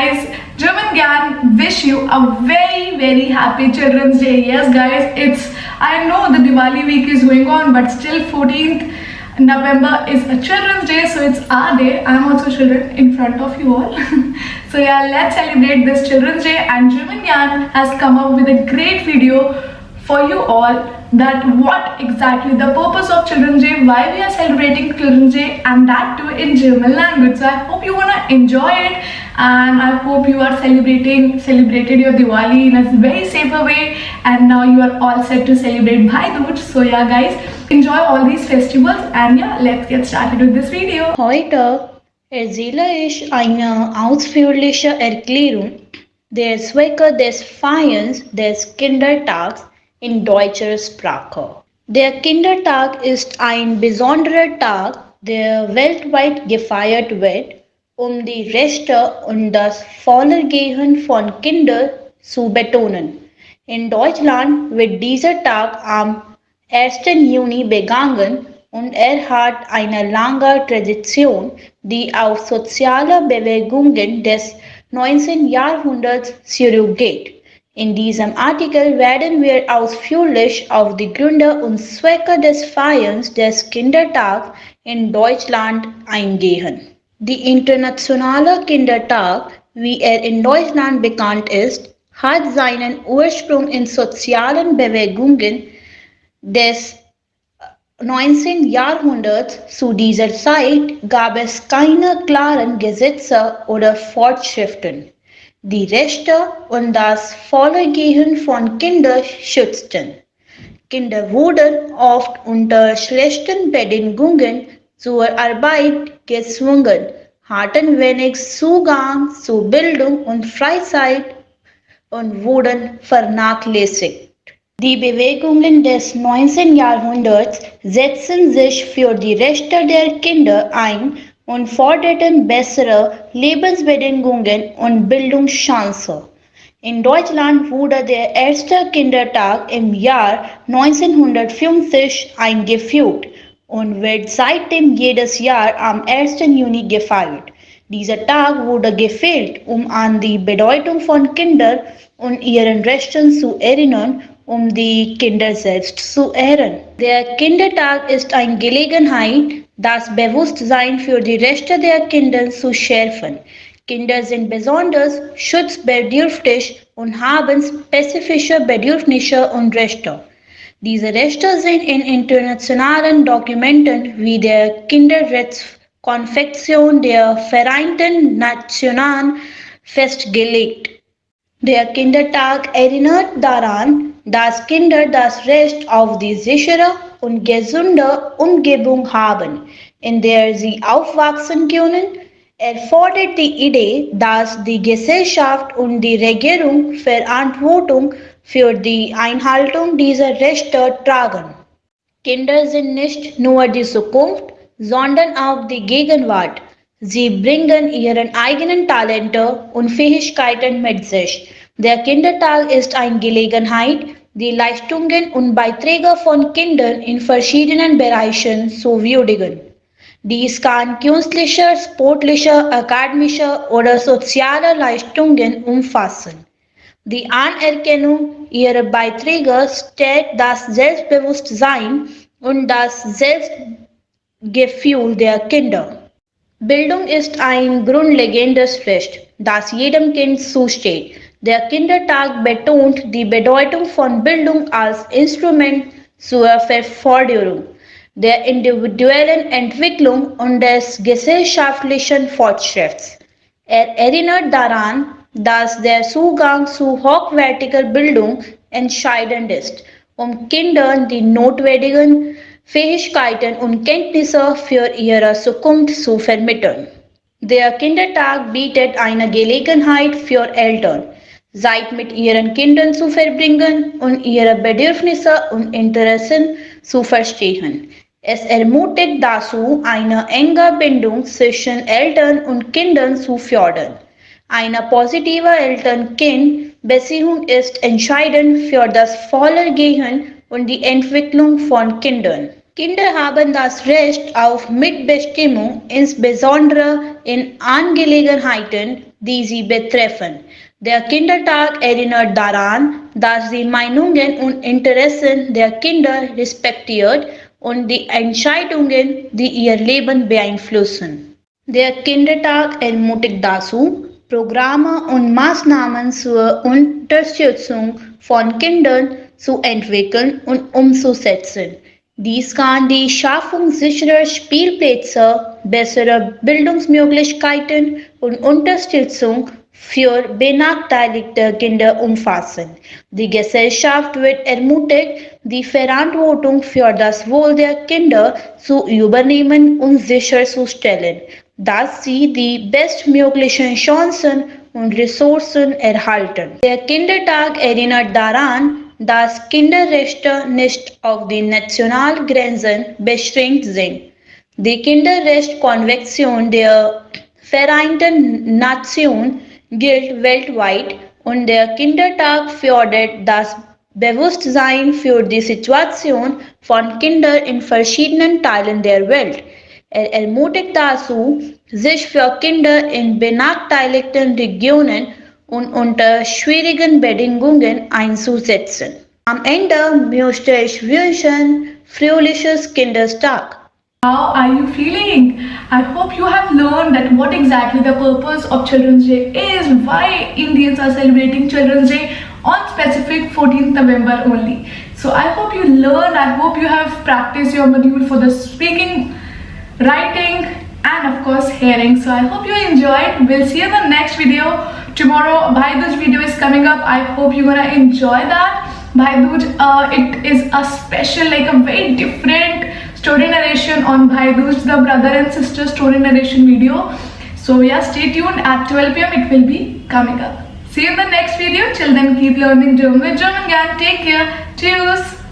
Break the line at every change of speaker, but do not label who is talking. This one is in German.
guys, Germangyan wish you a very happy Children's Day. Yes guys, I know the Diwali week is going on, but still 14th November is a Children's Day, so it's our day. I'm also children in front of you all. So yeah, let's celebrate this Children's Day, and Germangyan has come up with a great video for you all, that what exactly the purpose of Children's Day, why we are celebrating Children's Day, and that too in German language. So I hope you wanna enjoy it, and I hope you are celebrated your Diwali in a very safer way, and now you are all set to celebrate Bhai Dooj. So yeah guys, enjoy all these festivals, and yeah, let's get started with this video.
Heute erzähle ich eine ausführliche Erklärung der Zwecke des Feierns des Kindertags in deutscher Sprache. Der Kindertag ist ein besonderer Tag, der weltweit gefeiert wird, um die Rechte und das Wohlergehen von Kindern zu betonen. In Deutschland wird dieser Tag am 1. Juni begangen und er hat eine lange Tradition, die auf soziale Bewegungen des 19. Jahrhunderts zurückgeht. In diesem Artikel werden wir ausführlich auf die Gründe und Zwecke des Feierns des Kindertags in Deutschland eingehen. Der Internationale Kindertag, wie er in Deutschland bekannt ist, hat seinen Ursprung in sozialen Bewegungen des 19. Jahrhunderts. Zu dieser Zeit gab es keine klaren Gesetze oder Vorschriften, die Rechte und das Wohlergehen von Kindern schützten. Kinder wurden oft unter schlechten Bedingungen zur Arbeit gezwungen, hatten wenig Zugang zu Bildung und Freizeit und wurden vernachlässigt. Die Bewegungen des 19. Jahrhunderts setzten sich für die Rechte der Kinder ein und forderten bessere Lebensbedingungen und Bildungschancen. In Deutschland wurde der erste Kindertag im Jahr 1950 eingeführt und wird seitdem jedes Jahr am 1. Juni gefeiert. Dieser Tag wurde gewählt, um an die Bedeutung von Kindern und ihren Rechten zu erinnern, um die Kinder selbst zu ehren. Der Kindertag ist eine Gelegenheit, das Bewusstsein für die Rechte der Kinder zu schärfen. Kinder sind besonders schutzbedürftig und haben spezifische Bedürfnisse und Rechte. Diese Rechte sind in internationalen Dokumenten wie der Kinderrechtskonvention der Vereinten Nationen festgelegt. Der Kindertag erinnert daran, dass Kinder das Recht auf die sichere und gesunde Umgebung haben, in der sie aufwachsen können. Er fordert die Idee, dass die Gesellschaft und die Regierung Verantwortung für die Einhaltung dieser Rechte tragen. Kinder sind nicht nur die Zukunft, sondern auch die Gegenwart. Sie bringen ihre eigenen Talente und Fähigkeiten mit sich. Der Kindertag ist eine Gelegenheit, die Leistungen und Beiträge von Kindern in verschiedenen Bereichen zu würdigen. Dies kann künstliche, sportliche, akademische oder soziale Leistungen umfassen. Die Anerkennung ihrer Beiträge stärkt das Selbstbewusstsein und das Selbstgefühl der Kinder. Bildung ist ein grundlegendes Recht, das jedem Kind zusteht. Der Kindertag betont die Bedeutung von Bildung als Instrument zur Förderung der individuellen Entwicklung und des gesellschaftlichen Fortschritts. Er erinnert daran, dass der Zugang zu hochwertiger Bildung entscheidend ist, um Kindern die notwendigen Fähigkeiten und Kenntnisse für ihre Zukunft zu vermitteln. Der Kindertag bietet eine Gelegenheit für Eltern, Zeit mit ihren Kindern zu verbringen und ihre Bedürfnisse und Interessen zu verstehen. Es ermutigt dazu, eine enge Bindung zwischen Eltern und Kindern zu fördern. Eine positive Eltern-Kind-Beziehung ist entscheidend für das Wohlergehen und die Entwicklung von Kindern. Kinder haben das Recht auf Mitbestimmung, insbesondere in Angelegenheiten, die sie betreffen. Der Kindertag erinnert daran, dass die Meinungen und Interessen der Kinder respektiert und die Entscheidungen, die ihr Leben beeinflussen. Der Kindertag ermutigt dazu, Programme und Maßnahmen zur Unterstützung von Kindern zu entwickeln und umzusetzen. Dies kann die Schaffung sicherer Spielplätze, bessere Bildungsmöglichkeiten und Unterstützung für benachteiligte Kinder umfassen. Die Gesellschaft wird ermutigt, die Verantwortung für das Wohl der Kinder zu übernehmen und sicherzustellen, dass sie die bestmöglichen Chancen und Ressourcen erhalten. Der Kindertag erinnert daran, dass Kinderrechte nicht auf die Nationalgrenzen beschränkt sind. Die Kinderrechtskonvention der Vereinten Nationen gilt weltweit und der Kindertag fördert das Bewusstsein für die Situation von Kindern in verschiedenen Teilen der Welt. Er ermutigt dazu, sich für Kinder in benachteiligten Regionen und unter schwierigen Bedingungen einzusetzen. Am Ende möchte ich wünschen, fröhliches Kindertag.
How are you feeling? I hope you have learned that what exactly the purpose of Children's Day is, why Indians are celebrating Children's Day on specific 14th November only. So I hope you learned, I hope you have practiced your module for the speaking, writing and of course hearing. So I hope you enjoyed. We'll see you in the next video. Tomorrow Bhai Dooj video is coming up. I hope you're gonna enjoy that. Bhai Dooj, it is a special, like a very different story narration on Bhai Dooj, the brother and sister story narration video. So yeah, stay tuned. At 12 p.m. it will be coming up. See you in the next video. Till then, keep learning German with Germangyan. Take care. Cheers.